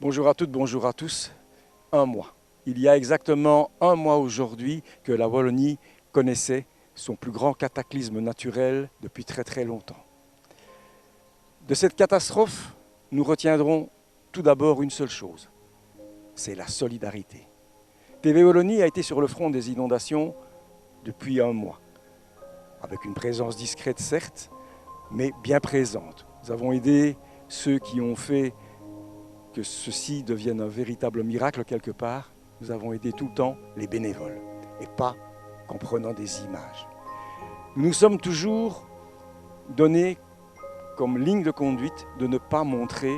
Bonjour à toutes, bonjour à tous. Un mois. Il y a exactement un mois aujourd'hui que la Wallonie connaissait son plus grand cataclysme naturel depuis très très longtemps. De cette catastrophe, nous retiendrons tout d'abord une seule chose, c'est la solidarité. TV Wallonie a été sur le front des inondations depuis un mois, avec une présence discrète certes, mais bien présente. Nous avons aidé ceux qui ont fait que ceci devienne un véritable miracle quelque part. Nous avons aidé tout le temps les bénévoles, et pas qu'en prenant des images. Nous nous sommes toujours donnés comme ligne de conduite de ne pas montrer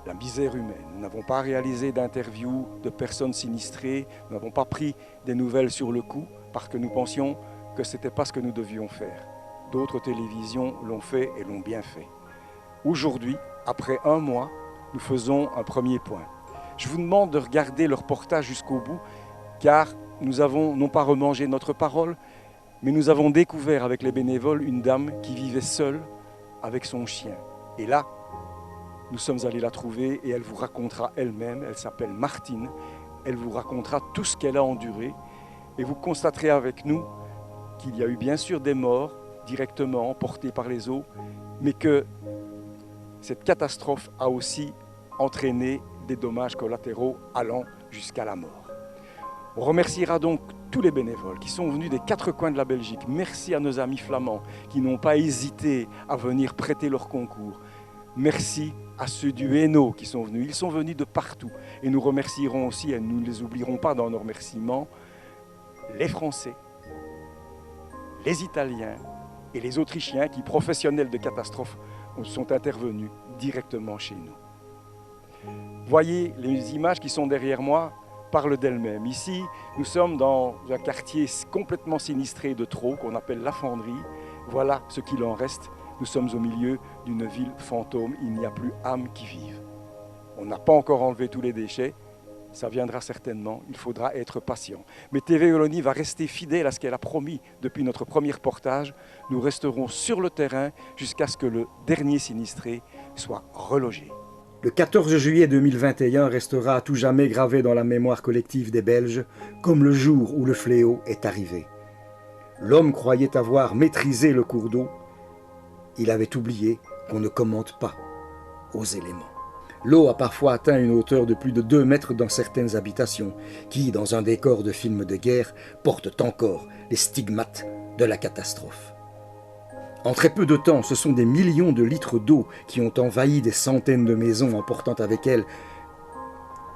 la misère humaine. Nous n'avons pas réalisé d'interviews de personnes sinistrées, nous n'avons pas pris des nouvelles sur le coup parce que nous pensions que ce n'était pas ce que nous devions faire. D'autres télévisions l'ont fait et l'ont bien fait. Aujourd'hui, après un mois, nous faisons un premier point. Je vous demande de regarder le reportage jusqu'au bout, car nous avons non pas remangé notre parole, mais nous avons découvert avec les bénévoles une dame qui vivait seule avec son chien. Et là, nous sommes allés la trouver et elle vous racontera elle-même, elle s'appelle Martine, elle vous racontera tout ce qu'elle a enduré et vous constaterez avec nous qu'il y a eu bien sûr des morts directement emportés par les eaux, mais que cette catastrophe a aussi entraîné des dommages collatéraux allant jusqu'à la mort. On remerciera donc tous les bénévoles qui sont venus des quatre coins de la Belgique. Merci à nos amis flamands qui n'ont pas hésité à venir prêter leur concours. Merci à ceux du Hainaut qui sont venus. Ils sont venus de partout. Et nous remercierons aussi, et nous ne les oublierons pas dans nos remerciements, les Français, les Italiens et les Autrichiens qui, professionnels de catastrophes, sont intervenus directement chez nous. Voyez, les images qui sont derrière moi parlent d'elles-mêmes. Ici, nous sommes dans un quartier complètement sinistré de Traux, qu'on appelle La Fendrie. Voilà ce qu'il en reste. Nous sommes au milieu d'une ville fantôme. Il n'y a plus âme qui vive. On n'a pas encore enlevé tous les déchets. Ça viendra certainement. Il faudra être patient. Mais TV Wallonie va rester fidèle à ce qu'elle a promis depuis notre premier reportage. Nous resterons sur le terrain jusqu'à ce que le dernier sinistré soit relogé. Le 14 juillet 2021 restera à tout jamais gravé dans la mémoire collective des Belges comme le jour où le fléau est arrivé. L'homme croyait avoir maîtrisé le cours d'eau. Il avait oublié qu'on ne commente pas aux éléments. L'eau a parfois atteint une hauteur de plus de 2 mètres dans certaines habitations qui, dans un décor de film de guerre, portent encore les stigmates de la catastrophe. En très peu de temps, ce sont des millions de litres d'eau qui ont envahi des centaines de maisons, emportant avec elles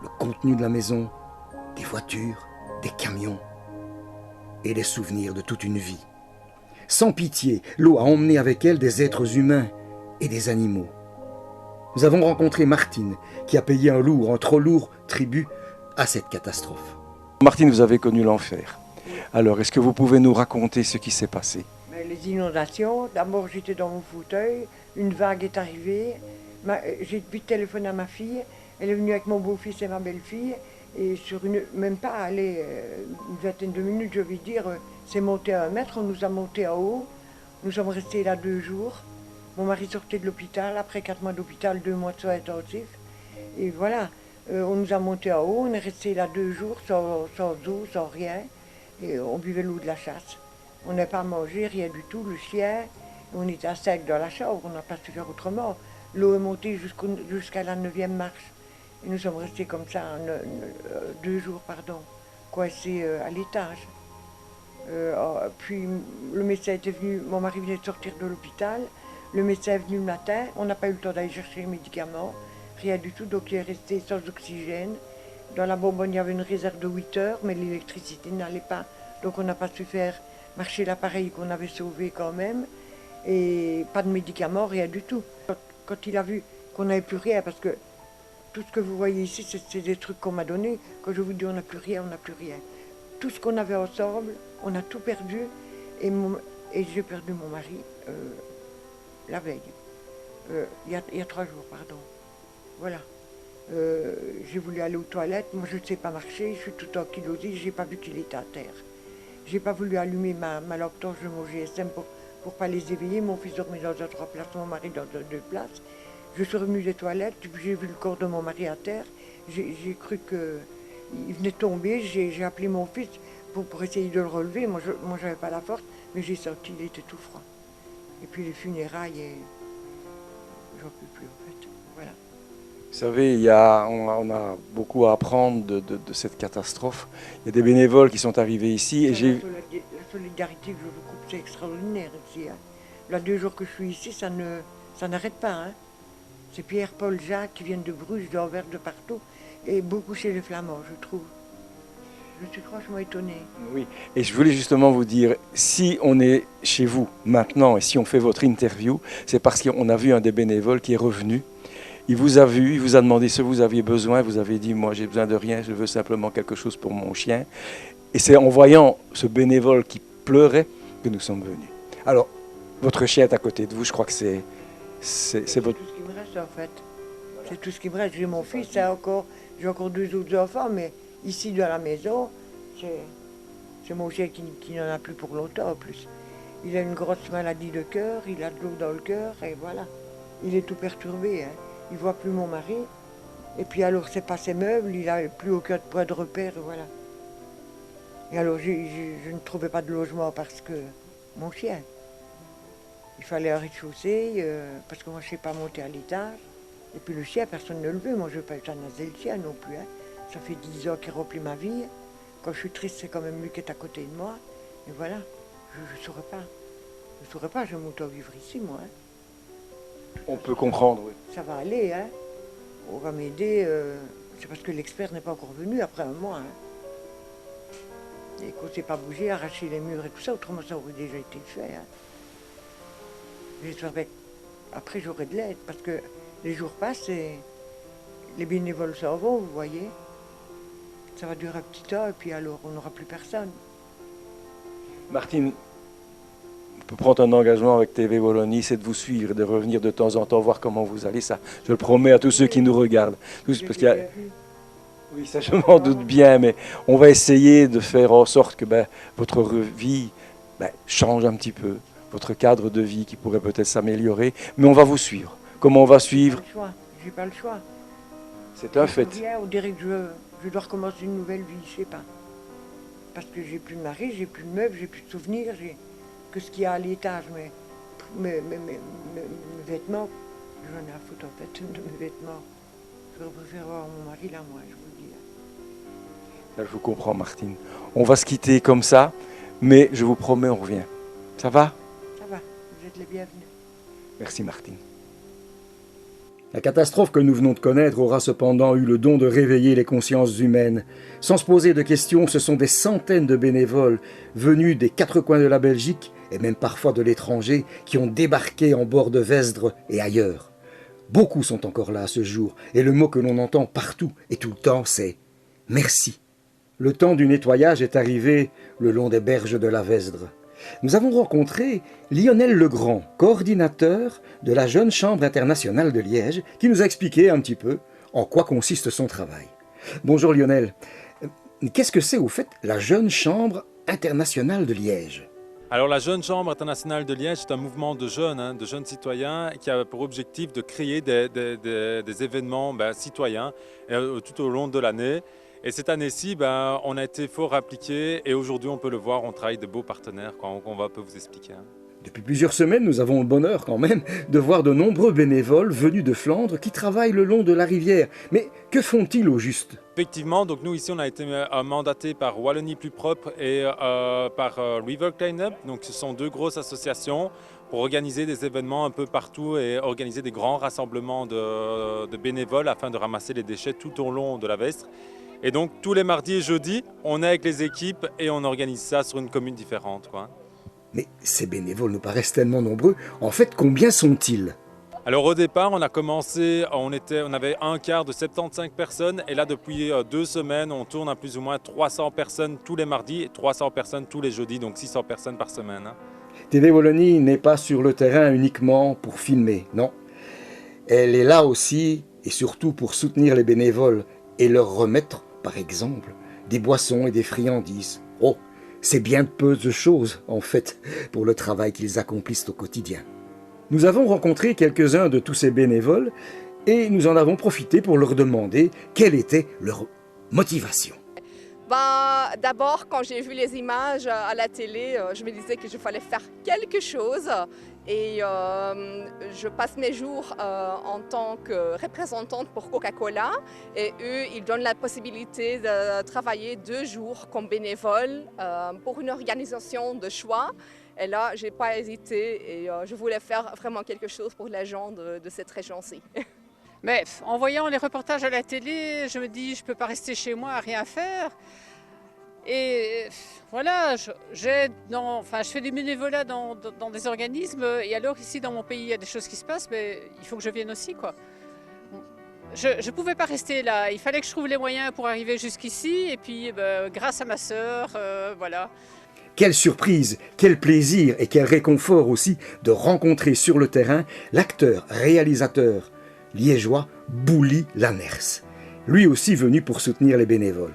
le contenu de la maison, des voitures, des camions et les souvenirs de toute une vie. Sans pitié, l'eau a emmené avec elle des êtres humains et des animaux. Nous avons rencontré Martine, qui a payé un trop lourd tribut à cette catastrophe. Martine, vous avez connu l'enfer. Alors, est-ce que vous pouvez nous raconter ce qui s'est passé ? Les inondations, d'abord j'étais dans mon fauteuil, une vague est arrivée, j'ai vite téléphoné à ma fille, elle est venue avec mon beau-fils et ma belle-fille, et même pas aller une vingtaine de minutes, je vais dire, c'est monté à 1 mètre, on nous a monté à haut, nous sommes restés là 2 jours, mon mari sortait de l'hôpital, après 4 mois d'hôpital, 2 mois de soins intensifs, et voilà, on nous a monté à haut, on est resté là 2 jours sans eau, sans rien, et on buvait l'eau de la chasse. On n'a pas mangé, rien du tout, le chien, on était à sec dans la chambre, on n'a pas su faire autrement. L'eau est montée jusqu'à la 9e marche. Et nous sommes restés comme ça 2 jours, coincés à l'étage. Puis le médecin était venu, mon mari venait de sortir de l'hôpital, le médecin est venu le matin, on n'a pas eu le temps d'aller chercher les médicaments, rien du tout, donc il est resté sans oxygène. Dans la bonbonne, il y avait une réserve de 8 heures, mais l'électricité n'allait pas, donc on n'a pas su faire marcher l'appareil qu'on avait sauvé quand même, et pas de médicaments, rien du tout. Quand il a vu qu'on n'avait plus rien, parce que tout ce que vous voyez ici, c'est des trucs qu'on m'a donnés, quand je vous dis on n'a plus rien, on n'a plus rien. Tout ce qu'on avait ensemble, on a tout perdu, et j'ai perdu mon mari la veille, il y a 3 jours, pardon. Voilà. J'ai voulu aller aux toilettes, moi je ne sais pas marcher, je suis tout ankylosée, j'ai pas vu qu'il était à terre. J'ai pas voulu allumer ma lampe torche de mon GSM pour pas les éveiller. Mon fils dormait dans un 3 places, mon mari dans un 2 places. Je suis revenue des toilettes, puis j'ai vu le corps de mon mari à terre. J'ai cru qu'il venait de tomber. J'ai appelé mon fils pour essayer de le relever. Moi, je n'avais pas la force, mais j'ai senti qu'il était tout froid. Et puis les funérailles, j'en peux plus en fait. Voilà. Vous savez, on a beaucoup à apprendre de cette catastrophe. Il y a des bénévoles qui sont arrivés ici. Et La solidarité que je vous coupe, c'est extraordinaire ici. Hein. Là, 2 jours que je suis ici, ça n'arrête pas. Hein. C'est Pierre, Paul, Jacques qui viennent de Bruges, d'Anvers, de partout. Et beaucoup chez les Flamands, je trouve. Je suis franchement étonnée. Oui, et je voulais justement vous dire, si on est chez vous maintenant et si on fait votre interview, c'est parce qu'on a vu un des bénévoles qui est revenu. Il vous a vu, il vous a demandé ce que vous aviez besoin. Vous avez dit, moi j'ai besoin de rien, je veux simplement quelque chose pour mon chien. Et c'est en voyant ce bénévole qui pleurait que nous sommes venus. Alors, votre chien est à côté de vous, je crois que c'est votre... tout ce qui me reste en fait. C'est tout ce qui me reste. J'ai mon fils, j'ai encore 2 autres enfants, mais ici dans la maison, c'est mon chien qui n'en a plus pour longtemps en plus. Il a une grosse maladie de cœur, il a de l'eau dans le cœur et voilà. Il est tout perturbé, hein. Il ne voit plus mon mari. Et puis alors c'est pas ses meubles, il n'a plus aucun point de repère, voilà. Et alors je ne trouvais pas de logement parce que mon chien. Il fallait un rez-de-chaussée, parce que moi je ne sais pas monter à l'étage. Et puis le chien, personne ne le veut. Moi je ne veux pas euthanasier le chien non plus. Hein. Ça fait 10 ans qu'il remplit ma vie. Quand je suis triste, c'est quand même lui qui est à côté de moi. Et voilà, je ne saurais pas. Je ne saurais pas, je monte à vivre ici, moi. Hein. On peut comprendre, oui. Ça va aller, hein. On va m'aider. C'est parce que l'expert n'est pas encore venu après un mois. Hein. Et qu'on ne s'est pas bougé, arracher les murs et tout ça, autrement ça aurait déjà été fait. Hein. J'espère que après j'aurai de l'aide, parce que les jours passent et les bénévoles s'en vont, vous voyez. Ça va durer un petit temps et puis alors on n'aura plus personne. Martine, on peut prendre un engagement avec TV Wallonie, c'est de vous suivre, de revenir de temps en temps, voir comment vous allez. Ça, je le promets à tous ceux qui nous regardent. Parce qu'il y a... Oui, ça je m'en doute bien, mais on va essayer de faire en sorte que votre vie change un petit peu, votre cadre de vie qui pourrait peut-être s'améliorer, mais on va vous suivre. Comment on va suivre? J'ai pas le choix. C'est un fait. On dirait que je dois recommencer une nouvelle vie, je sais pas. Parce que j'ai plus de mari, j'ai plus de meubles, j'ai plus de souvenirs, j'ai que ce qu'il y a à l'étage, mais mes vêtements, j'en ai à foutre en fait de mes vêtements. Je préfère voir mon mari là, moi, je vous le dis. Là, je vous comprends, Martine. On va se quitter comme ça, mais je vous promets, on revient. Ça va? Ça va, vous êtes les bienvenus. Merci, Martine. La catastrophe que nous venons de connaître aura cependant eu le don de réveiller les consciences humaines. Sans se poser de questions, ce sont des centaines de bénévoles venus des 4 coins de la Belgique et même parfois de l'étranger qui ont débarqué en bord de Vesdre et ailleurs. Beaucoup sont encore là à ce jour et le mot que l'on entend partout et tout le temps c'est « merci ». Le temps du nettoyage est arrivé le long des berges de la Vesdre. Nous avons rencontré Lionel Legrand, coordinateur de la Jeune Chambre internationale de Liège, qui nous a expliqué un petit peu en quoi consiste son travail. Bonjour Lionel, qu'est-ce que c'est au fait la Jeune Chambre internationale de Liège ? Alors la Jeune Chambre internationale de Liège, c'est un mouvement de jeunes citoyens qui a pour objectif de créer des événements citoyens tout au long de l'année. Et cette année-ci, on a été fort appliqué et aujourd'hui, on peut le voir, on travaille de beaux partenaires qu'on peut vous expliquer. Depuis plusieurs semaines, nous avons le bonheur quand même de voir de nombreux bénévoles venus de Flandre qui travaillent le long de la rivière. Mais que font-ils au juste ? Effectivement, donc nous ici, on a été mandatés par Wallonie Plus Propre et par River Cleanup. Donc ce sont 2 grosses associations pour organiser des événements un peu partout et organiser des grands rassemblements de bénévoles afin de ramasser les déchets tout au long de la Vesdre. Et donc tous les mardis et jeudis, on est avec les équipes et on organise ça sur une commune différente, quoi. Mais ces bénévoles nous paraissent tellement nombreux. En fait, combien sont-ils ? Alors au départ, on a commencé, on avait un quart de 75 personnes et là depuis 2 semaines, on tourne à plus ou moins 300 personnes tous les mardis et 300 personnes tous les jeudis, donc 600 personnes par semaine. TV Wallonie n'est pas sur le terrain uniquement pour filmer, non. Elle est là aussi et surtout pour soutenir les bénévoles et leur remettre, par exemple, des boissons et des friandises. Oh, c'est bien peu de choses, en fait, pour le travail qu'ils accomplissent au quotidien. Nous avons rencontré quelques-uns de tous ces bénévoles et nous en avons profité pour leur demander quelle était leur motivation. D'abord, quand j'ai vu les images à la télé, je me disais qu'il fallait faire quelque chose. Et je passe mes jours en tant que représentante pour Coca-Cola. Et eux, ils donnent la possibilité de travailler 2 jours comme bénévole pour une organisation de choix. Et là, je n'ai pas hésité et je voulais faire vraiment quelque chose pour les gens de cette région-ci. Mais en voyant les reportages à la télé, je me dis je ne peux pas rester chez moi à rien faire. Et voilà, je fais du bénévolat dans des organismes. Et alors ici dans mon pays, il y a des choses qui se passent, mais il faut que je vienne aussi, quoi. Je ne pouvais pas rester là. Il fallait que je trouve les moyens pour arriver jusqu'ici. Et puis, grâce à ma sœur, voilà. Quelle surprise, quel plaisir et quel réconfort aussi de rencontrer sur le terrain l'acteur-réalisateur liégeois Bouli Lanners, lui aussi venu pour soutenir les bénévoles.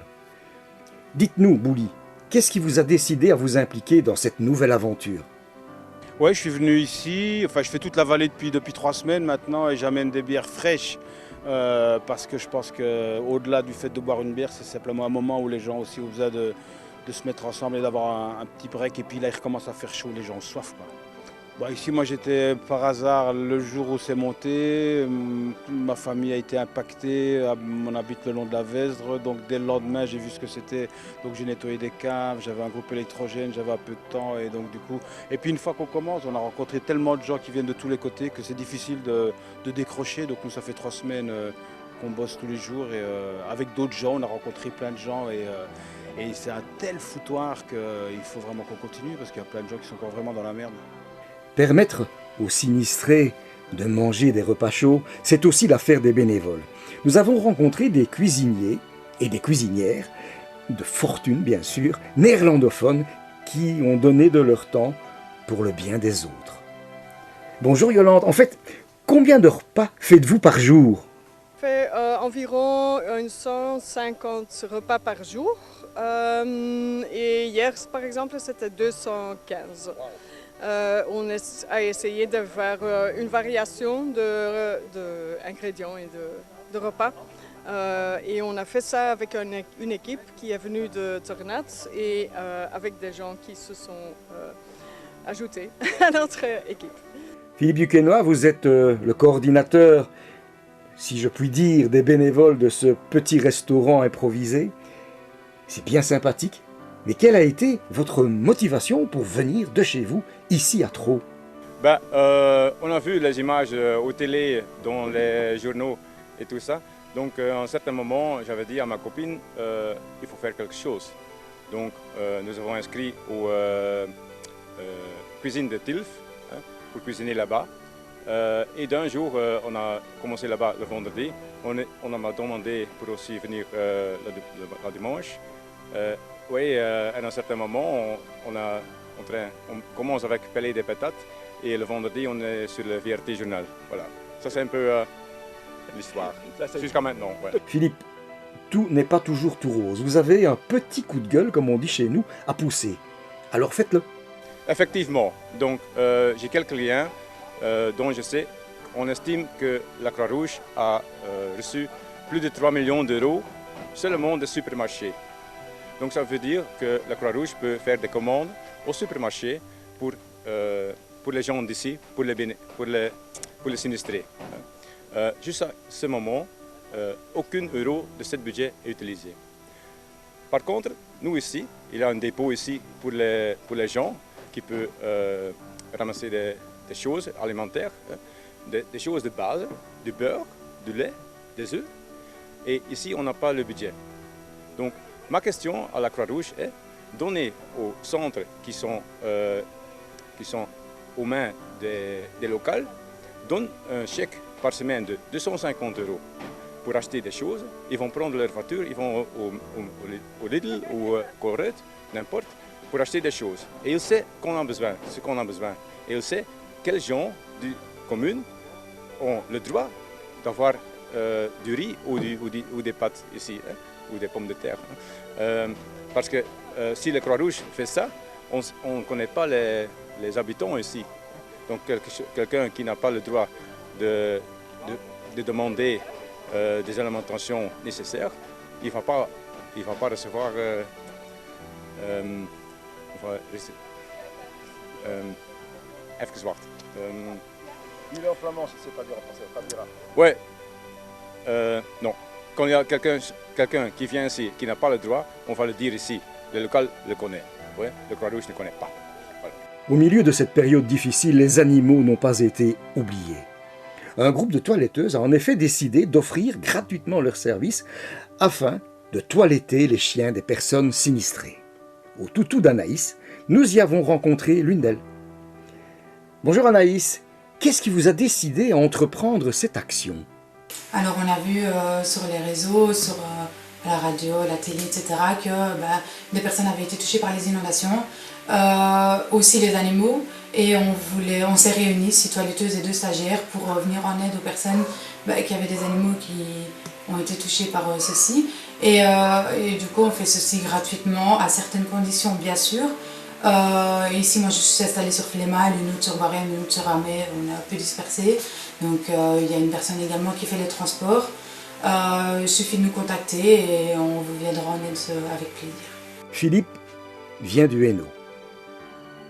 Dites-nous, Bouli, qu'est-ce qui vous a décidé à vous impliquer dans cette nouvelle aventure? Ouais, je suis venu ici, je fais toute la vallée depuis 3 semaines maintenant et j'amène des bières fraîches parce que je pense qu'au-delà du fait de boire une bière, c'est simplement un moment où les gens aussi ont besoin de se mettre ensemble et d'avoir un petit break. Et puis là, il recommence à faire chaud, les gens ont soif, quoi. Ici, moi, j'étais par hasard le jour où c'est monté. Ma famille a été impactée. On habite le long de la Vesdre. Donc, dès le lendemain, j'ai vu ce que c'était. Donc, j'ai nettoyé des caves. J'avais un groupe électrogène. J'avais un peu de temps. Et donc, du coup... Et puis, une fois qu'on commence, on a rencontré tellement de gens qui viennent de tous les côtés que c'est difficile de décrocher. Donc, nous, ça fait 3 semaines qu'on bosse tous les jours. Et avec d'autres gens, on a rencontré plein de gens. Et c'est un tel foutoir qu'il faut vraiment qu'on continue parce qu'il y a plein de gens qui sont encore vraiment dans la merde. Permettre aux sinistrés de manger des repas chauds, c'est aussi l'affaire des bénévoles. Nous avons rencontré des cuisiniers et des cuisinières, de fortune bien sûr, néerlandophones, qui ont donné de leur temps pour le bien des autres. Bonjour Yolande, en fait, combien de repas faites-vous par jour? Je fais environ 150 repas par jour. Et hier, par exemple, c'était 215. On a essayé de faire une variation d'ingrédients et de repas. Et on a fait ça avec une équipe qui est venue de Turnat et avec des gens qui se sont ajoutés à notre équipe. Philippe Duquesnoy, vous êtes le coordinateur, si je puis dire, des bénévoles de ce petit restaurant improvisé. C'est bien sympathique. Mais quelle a été votre motivation pour venir de chez vous, ici à Troo? On a vu les images aux télé, dans les journaux et tout ça. Donc à un certain moment, j'avais dit à ma copine, il faut faire quelque chose. Donc nous avons inscrit aux cuisines de Tilf pour cuisiner là-bas. Et d'un jour, on a commencé là-bas le vendredi. On m'a demandé pour aussi venir le dimanche. Oui, à un certain moment, on commence avec peler des patates et le vendredi, on est sur le VRT Journal. Voilà, ça c'est un peu l'histoire, jusqu'à maintenant. Ouais. Philippe, tout n'est pas toujours tout rose. Vous avez un petit coup de gueule, comme on dit chez nous, à pousser. Alors faites-le. Effectivement, donc j'ai quelques liens dont je sais. On estime que la Croix-Rouge a reçu plus de 3 millions d'euros seulement de supermarchés. Donc ça veut dire que la Croix-Rouge peut faire des commandes au supermarché pour les gens d'ici, pour les sinistrés. Jusqu'à ce moment, aucun euro de ce budget est utilisé. Par contre, nous ici, il y a un dépôt ici pour les gens qui peuvent ramasser des choses alimentaires, des choses de base, du beurre, du lait, des œufs. Et ici, on n'a pas le budget. Donc, ma question à la Croix-Rouge est donner aux centres qui sont aux mains des locales, donne un chèque par semaine de 250 € pour acheter des choses. Ils vont prendre leur voiture, ils vont au Lidl ou au Colruyt, n'importe, pour acheter des choses. Et ils savent ce qu'on a besoin. Et ils savent quels gens de commune ont le droit d'avoir du riz ou des pâtes ici, ou des pommes de terre. Parce que si la Croix-Rouge fait ça, on ne connaît pas les habitants ici. Donc quelqu'un qui n'a pas le droit de demander des alimentations nécessaires, il ne va pas recevoir even wacht. Il est en flamand, c'est pas dur à penser, pas dur. Ouais, non. Quand il y a quelqu'un qui vient ici, qui n'a pas le droit, on va le dire ici. Le local le connaît. Ouais, le Croix-Rouge ne connaît pas. Voilà. Au milieu de cette période difficile, les animaux n'ont pas été oubliés. Un groupe de toiletteuses a en effet décidé d'offrir gratuitement leurs services afin de toiletter les chiens des personnes sinistrées. Au toutou d'Anaïs, nous y avons rencontré l'une d'elles. Bonjour Anaïs, qu'est-ce qui vous a décidé à entreprendre cette action? Alors on a vu sur les réseaux, sur la radio, la télé, etc. que des personnes avaient été touchées par les inondations, aussi les animaux, et on s'est réunis, 6 toiletteuses et 2 stagiaires, pour venir en aide aux personnes qui avaient des animaux qui ont été touchés par ceci. Et du coup on fait ceci gratuitement, à certaines conditions bien sûr. Ici moi je suis installée sur Flémal, une autre sur Barème, une autre sur Armée, on est un peu dispersés. Donc il y a une personne également qui fait les transports. Il suffit de nous contacter et on vous viendra en aide avec plaisir. Philippe vient du Hainaut.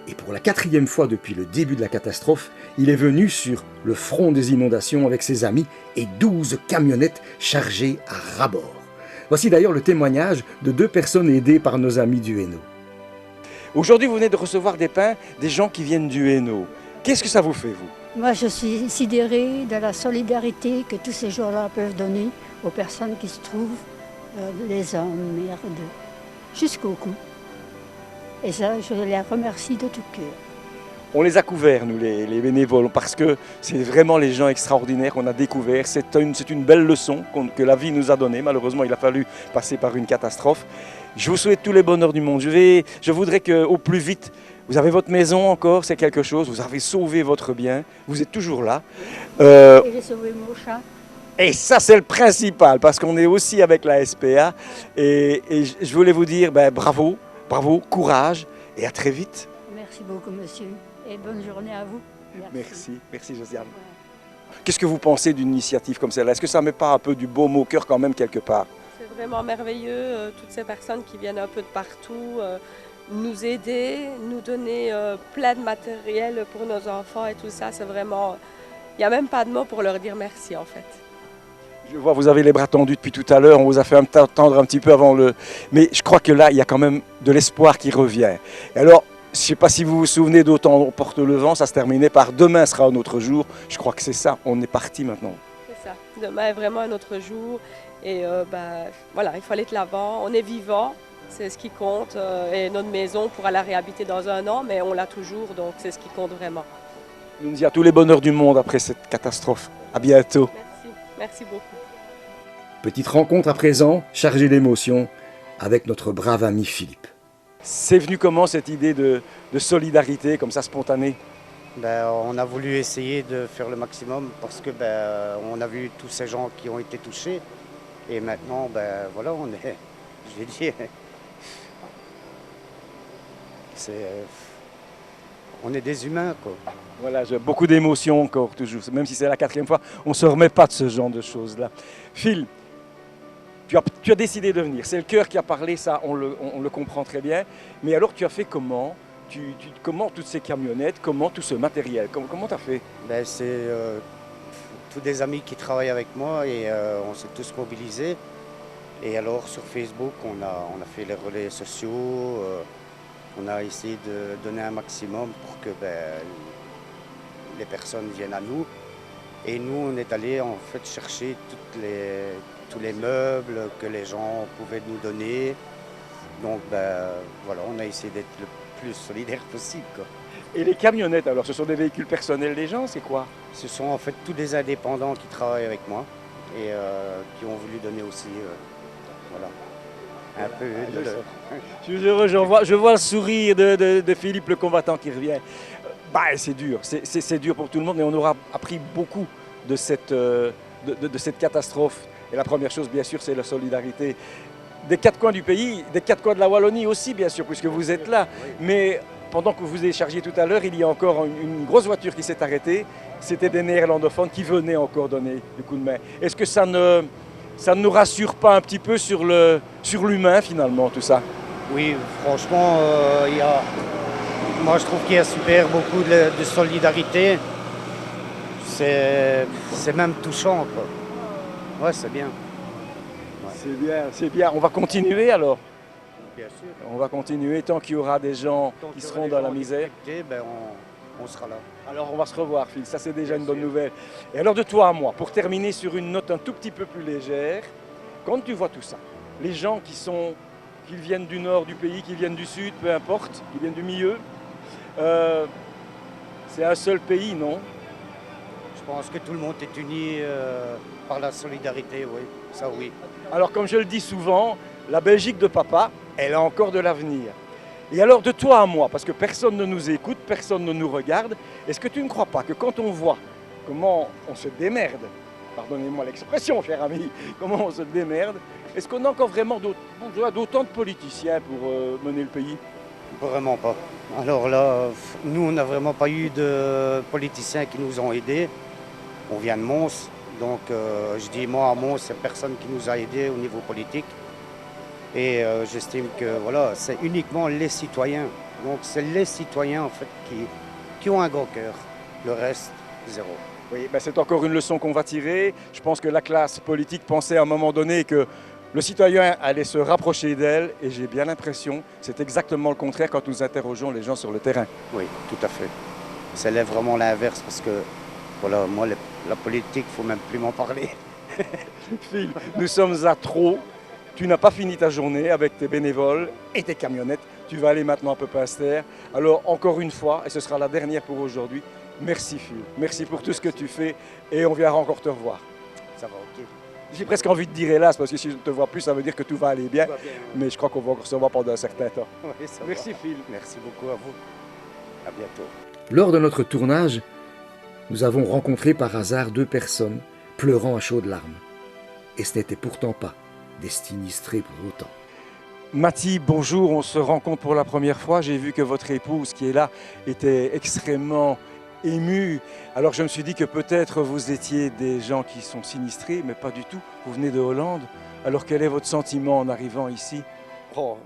Et pour la 4e fois depuis le début de la catastrophe, il est venu sur le front des inondations avec ses amis et 12 camionnettes chargées à ras-bord. Voici d'ailleurs le témoignage de 2 personnes aidées par nos amis du Hainaut. Aujourd'hui, vous venez de recevoir des pains des gens qui viennent du Hainaut. Qu'est-ce que ça vous fait, vous? Moi, je suis sidérée de la solidarité que tous ces gens-là peuvent donner aux personnes qui se trouvent, les hommes, mères, jusqu'au cou. Et ça, je les remercie de tout cœur. On les a couverts, nous, les bénévoles, parce que c'est vraiment les gens extraordinaires qu'on a découverts. C'est une belle leçon que la vie nous a donnée. Malheureusement, il a fallu passer par une catastrophe. Je vous souhaite tous les bonheurs du monde. Je voudrais qu'au plus vite, vous avez votre maison encore, c'est quelque chose. Vous avez sauvé votre bien. Vous êtes toujours là. Et j'ai sauvé mon chat. Et ça, c'est le principal, parce qu'on est aussi avec la SPA. Et je voulais vous dire bravo, courage et à très vite. Merci beaucoup, monsieur. Et bonne journée à vous. Merci Josiane. Qu'est-ce que vous pensez d'une initiative comme celle-là? Est-ce que ça ne met pas un peu du baume au cœur quand même quelque part? C'est vraiment merveilleux, toutes ces personnes qui viennent un peu de partout, nous aider, nous donner plein de matériel pour nos enfants et tout ça, c'est vraiment... Il n'y a même pas de mots pour leur dire merci en fait. Je vois, vous avez les bras tendus depuis tout à l'heure, on vous a fait attendre un petit peu avant le... Mais je crois que là, il y a quand même de l'espoir qui revient. Et alors, je ne sais pas si vous vous souvenez d'Autant on porte le vent, ça se terminait par demain sera un autre jour. Je crois que c'est ça, on est parti maintenant. C'est ça, demain est vraiment un autre jour. Et voilà, il faut aller de l'avant, on est vivant, c'est ce qui compte. Et notre maison, on pourra la réhabiter dans 1 an, mais on l'a toujours, donc c'est ce qui compte vraiment. Nous disons tous les bonheurs du monde après cette catastrophe. À bientôt. Merci beaucoup. Petite rencontre à présent, chargée d'émotions, avec notre brave ami Philippe. C'est venu comment cette idée de solidarité comme ça spontanée? On a voulu essayer de faire le maximum parce que on a vu tous ces gens qui ont été touchés et maintenant voilà, on est, je vais dire, on est des humains quoi. Voilà, j'ai beaucoup d'émotions encore toujours, même si c'est la 4e fois, on ne se remet pas de ce genre de choses-là. Phil, tu as décidé de venir, c'est le cœur qui a parlé, ça on le comprend très bien, mais alors tu as fait comment? Comment toutes ces camionnettes, comment tout ce matériel, comment tu as fait? C'est tous des amis qui travaillent avec moi et on s'est tous mobilisés. Et alors sur Facebook, on a fait les relais sociaux, on a essayé de donner un maximum pour que les personnes viennent à nous. Et nous, on est allé en fait chercher tous les meubles que les gens pouvaient nous donner. Donc voilà, on a essayé d'être le plus solidaire possible quoi. Et les camionnettes alors, ce sont des véhicules personnels des gens, c'est quoi? Ce sont en fait tous des indépendants qui travaillent avec moi et qui ont voulu donner aussi voilà, un peu Je vois le sourire de Philippe le combattant qui revient. C'est dur, c'est dur pour tout le monde et on aura appris beaucoup de cette catastrophe. Et la première chose, bien sûr, c'est la solidarité des 4 coins du pays, des 4 coins de la Wallonie aussi, bien sûr, puisque vous êtes là. Mais pendant que vous vous déchargiez tout à l'heure, il y a encore une grosse voiture qui s'est arrêtée. C'était des néerlandophones qui venaient encore donner le coup de main. Est-ce que ça ne nous rassure pas un petit peu sur l'humain finalement, tout ça? Oui, franchement, moi je trouve qu'il y a super beaucoup de solidarité. C'est même touchant, quoi. Ouais, c'est bien. Ouais. C'est bien. On va continuer alors. Bien sûr. On va continuer tant qu'il y aura des gens qui seront dans la misère. Ben on sera là. Alors on va se revoir, Phil, ça c'est déjà une bonne nouvelle. Et alors de toi à moi, pour terminer sur une note un tout petit peu plus légère, quand tu vois tout ça, les gens qu'ils viennent du nord du pays, qu'ils viennent du sud, peu importe, qu'ils viennent du milieu, c'est un seul pays, non? Je pense que tout le monde est uni par la solidarité, oui, ça oui. Alors comme je le dis souvent, la Belgique de papa, elle a encore de l'avenir. Et alors de toi à moi, parce que personne ne nous écoute, personne ne nous regarde, est-ce que tu ne crois pas que quand on voit comment on se démerde, pardonnez-moi l'expression cher ami, comment on se démerde, est-ce qu'on a encore vraiment d'autant de politiciens pour mener le pays? Vraiment pas. Alors là, nous on n'a vraiment pas eu de politiciens qui nous ont aidés. On vient de Mons, donc je dis moi à Mons, c'est personne qui nous a aidés au niveau politique. Et j'estime que voilà, c'est uniquement les citoyens. Donc c'est les citoyens en fait qui ont un grand cœur. Le reste, zéro. Oui, ben c'est encore une leçon qu'on va tirer. Je pense que la classe politique pensait à un moment donné que le citoyen allait se rapprocher d'elle. Et j'ai bien l'impression que c'est exactement le contraire quand nous interrogeons les gens sur le terrain. Oui, tout à fait. C'est vraiment l'inverse parce que voilà, moi la politique, il ne faut même plus m'en parler. Phil, nous sommes à trop. Tu n'as pas fini ta journée avec tes bénévoles et tes camionnettes. Tu vas aller maintenant à Pepinster. Alors, encore une fois, et ce sera la dernière pour aujourd'hui, merci Phil. Merci pour tout ce que tu fais et on viendra encore te revoir. Ça va, ok. J'ai presque envie de dire hélas, parce que si je ne te vois plus, ça veut dire que tout va aller bien. Mais je crois qu'on va encore se voir pendant un certain temps. Oui, merci Phil. Merci beaucoup à vous. À bientôt. Lors de notre tournage, nous avons rencontré par hasard 2 personnes pleurant à chaudes larmes. Et ce n'était pourtant pas des sinistrés pour autant. Mathie, bonjour, on se rencontre pour la première fois. J'ai vu que votre épouse qui est là était extrêmement émue. Alors je me suis dit que peut-être vous étiez des gens qui sont sinistrés, mais pas du tout. Vous venez de Hollande. Alors quel est votre sentiment en arrivant ici? Oh,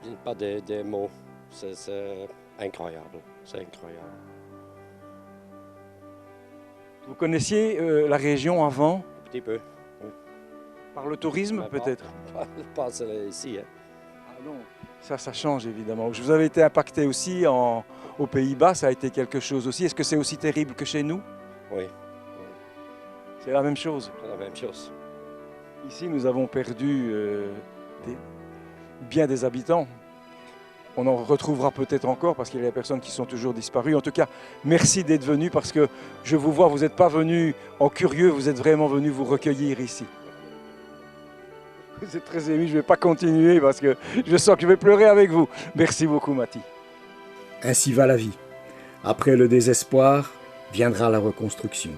je n'ai pas des mots. C'est incroyable. C'est incroyable. Vous connaissiez la région avant? Un petit peu. Par le tourisme peut-être? Pas ici. Hein. Ah non, ça change évidemment. Vous avez été impacté aussi aux Pays-Bas, ça a été quelque chose aussi. Est-ce que c'est aussi terrible que chez nous? Oui. C'est la même chose? C'est la même chose. Ici, nous avons perdu bien des habitants. On en retrouvera peut-être encore parce qu'il y a des personnes qui sont toujours disparues. En tout cas, merci d'être venu parce que je vous vois, vous n'êtes pas venu en curieux, vous êtes vraiment venu vous recueillir ici. Vous êtes très ému, je ne vais pas continuer parce que je sens que je vais pleurer avec vous. Merci beaucoup, Mathie. Ainsi va la vie. Après le désespoir, viendra la reconstruction.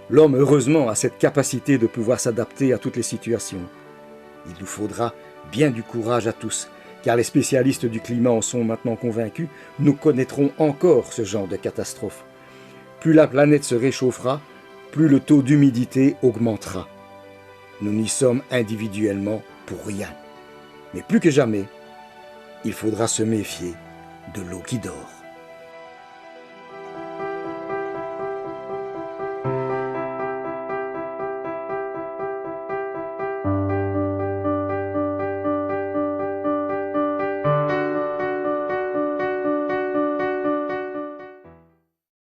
L'homme, heureusement, a cette capacité de pouvoir s'adapter à toutes les situations. Il nous faudra bien du courage à tous, car les spécialistes du climat en sont maintenant convaincus, nous connaîtrons encore ce genre de catastrophe. Plus la planète se réchauffera, plus le taux d'humidité augmentera. Nous n'y sommes individuellement pour rien. Mais plus que jamais, il faudra se méfier de l'eau qui dort.